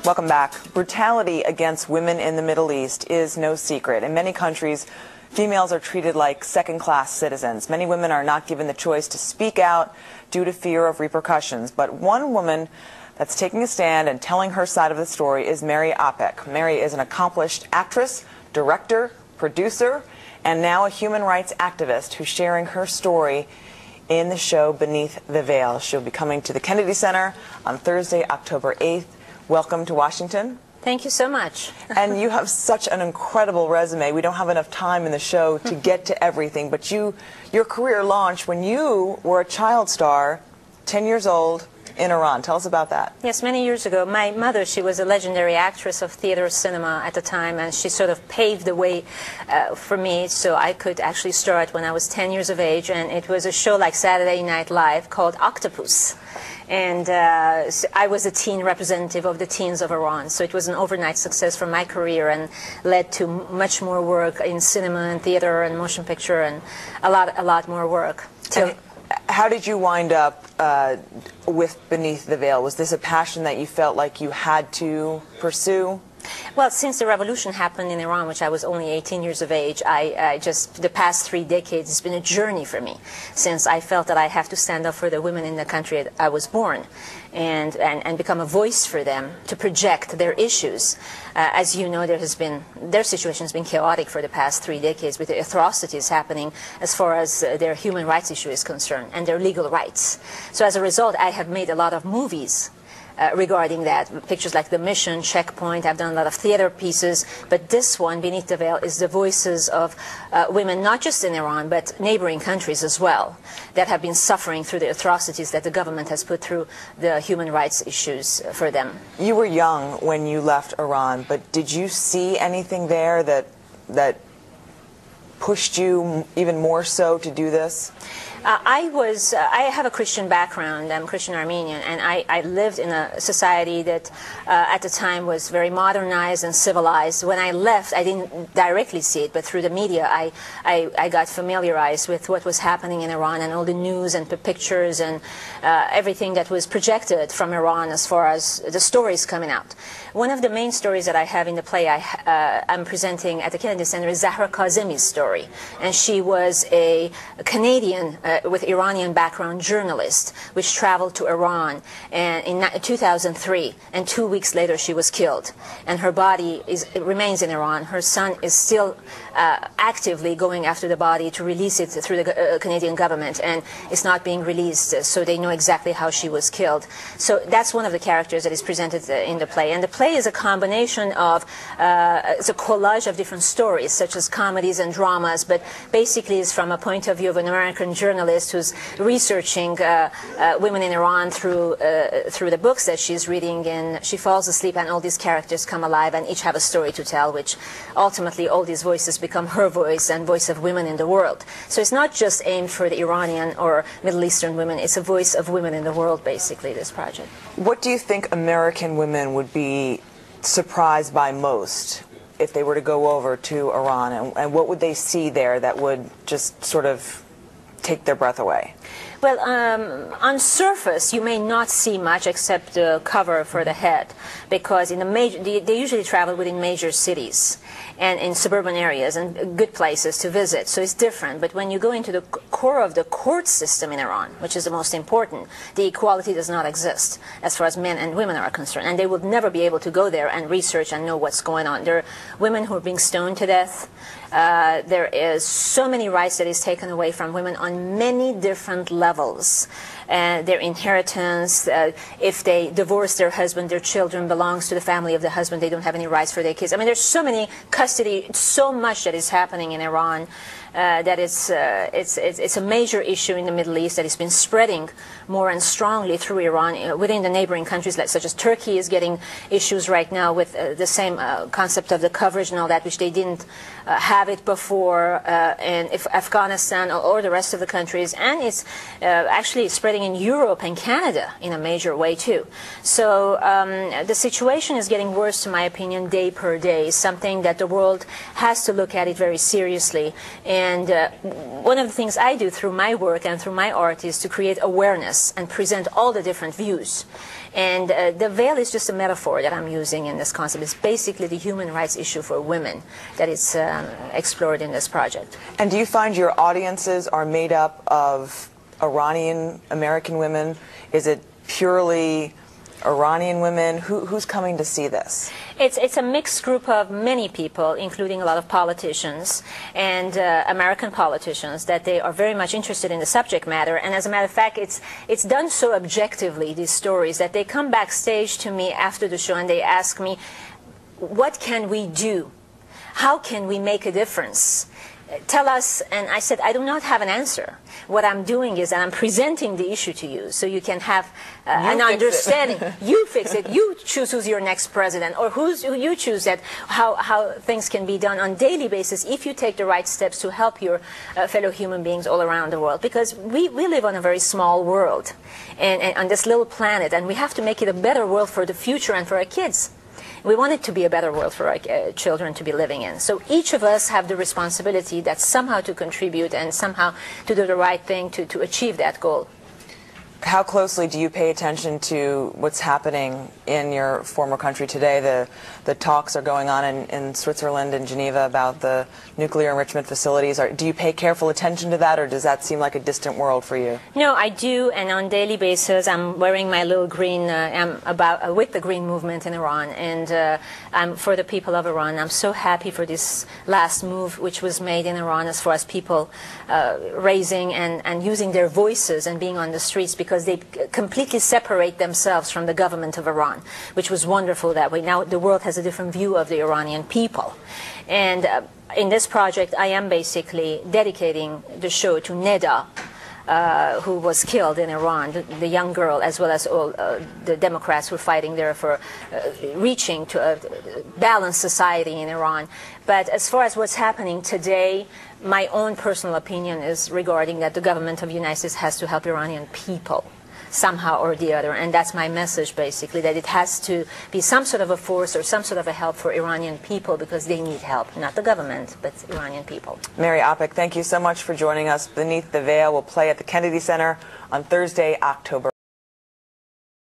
Welcome back. Brutality against women in the Middle East is no secret. In many countries, females are treated like second-class citizens. Many women are not given the choice to speak out due to fear of repercussions. But one woman that's taking a stand and telling her side of the story is Mary Apick. Mary is an accomplished actress, director, producer, and now a human rights activist who's sharing her story in the show Beneath the Veil. She'll be coming to the Kennedy Center on Thursday, October 8th. Welcome to Washington. Thank you so much. And you have such an incredible resume. We don't have enough time in the show to get to everything, but your career launched when you were a child star, 10 years old, in Iran. Tell us about that. Yes, many years ago. My mother, she was a legendary actress of theater cinema at the time, and she sort of paved the way for me so I could actually start when I was 10 years of age, and it was a show like Saturday Night Live called Octopus. And so I was a teen representative of the teens of Iran, so it was an overnight success for my career and led to much more work in cinema and theater and motion picture and a lot more work. How did you wind up with Beneath the Veil? Was this a passion that you felt like you had to pursue? Well, since the revolution happened in Iran, which I was only 18 years of age, the past 3 decades, it's been a journey for me, since I felt that I have to stand up for the women in the country I was born and become a voice for them to project their issues. As you know, their situation has been chaotic for the past 3 decades with the atrocities happening as far as their human rights issue is concerned and their legal rights. So as a result, I have made a lot of movies regarding that, pictures like The Mission, Checkpoint. I've done a lot of theater pieces, but this one, Beneath the Veil, is the voices of women, not just in Iran, but neighboring countries as well, that have been suffering through the atrocities that the government has put through the human rights issues for them. You were young when you left Iran, but did you see anything there that pushed you even more so to do this? I have a Christian background. I'm Christian Armenian, and I lived in a society that at the time was very modernized and civilized. When I left, I didn't directly see it, but through the media, I got familiarized with what was happening in Iran and all the news and the pictures and everything that was projected from Iran as far as the stories coming out. One of the main stories that I have in the play I'm presenting at the Kennedy Center is Zahra Kazemi's story, and she was a Canadian with Iranian background journalist, which traveled to Iran and in 2003, and 2 weeks later she was killed. And her body remains in Iran. Her son is still actively going after the body to release it through the Canadian government, and it's not being released, so they know exactly how she was killed. So that's one of the characters that is presented in the play. And the play is a combination of, it's a collage of different stories, such as comedies and dramas, but basically it's from a point of view of an American journalist who's researching women in Iran through the books that she's reading, and she falls asleep and all these characters come alive and each have a story to tell, which ultimately all these voices become her voice and voice of women in the world. So it's not just aimed for the Iranian or Middle Eastern women, it's a voice of women in the world, basically, this project. What do you think American women would be surprised by most if they were to go over to Iran, and what would they see there that would just sort of take their breath away? Well, on surface, you may not see much except the cover for the head, because in they usually travel within major cities and in suburban areas and good places to visit, so it's different. But when you go into the core of the court system in Iran, which is the most important, the equality does not exist as far as men and women are concerned, and they will never be able to go there and research and know what's going on. There are women who are being stoned to death. There is so many rights that is taken away from women on many different levels. Their inheritance, if they divorce their husband, their children belongs to the family of the husband. They don't have any rights for their kids. I mean, there's so many custody, so much that is happening in Iran that it's a major issue in the Middle East that has been spreading more and strongly through Iran within the neighboring countries, such as Turkey is getting issues right now with the same concept of the coverage and all that, which they didn't have it before, and if Afghanistan or the rest of the countries, and it's actually spreading spreading in Europe and Canada in a major way too. So the situation is getting worse, in my opinion, day per day. Something that the world has to look at it very seriously. And one of the things I do through my work and through my art is to create awareness and present all the different views. And the veil is just a metaphor that I'm using in this concept. It's basically the human rights issue for women that is explored in this project. And do you find your audiences are made up of Iranian American women? Is it purely Iranian women? Who's coming to see this? It's a mixed group of many people, including a lot of politicians and American politicians, that they are very much interested in the subject matter. And as a matter of fact, it's done so objectively, these stories, that they come backstage to me after the show and they ask me, what can we do? How can we make a difference? Tell us. And I said, I do not have an answer. What I'm doing is that I'm presenting the issue to you so you can have an understanding. You fix it. You choose who's your next president, or who you choose that how things can be done on a daily basis if you take the right steps to help your fellow human beings all around the world. Because we live on a very small world and on this little planet, and we have to make it a better world for the future and for our kids. We want it to be a better world for our children to be living in. So each of us have the responsibility that somehow to contribute and somehow to do the right thing to achieve that goal. How closely do you pay attention to what's happening in your former country today? The talks are going on in Switzerland and Geneva about the nuclear enrichment facilities. Do you pay careful attention to that, or does that seem like a distant world for you? No, I do, and on a daily basis I'm wearing my little green, I'm with the green movement in Iran, and I'm for the people of Iran. I'm so happy for this last move which was made in Iran as far as people raising and using their voices and being on the streets, because they completely separate themselves from the government of Iran, which was wonderful that way. Now the world has a different view of the Iranian people. And in this project, I am basically dedicating the show to Neda, who was killed in Iran, the young girl, as well as all the Democrats who are fighting there for reaching to a balanced society in Iran. But as far as what's happening today, my own personal opinion is regarding that the government of the United States has to help Iranian people somehow or the other, and that's my message basically, that it has to be some sort of a force or some sort of a help for Iranian people, because they need help, not the government, but Iranian people. Mary Apick, thank you so much for joining us. Beneath the Veil will play at the Kennedy Center on Thursday, October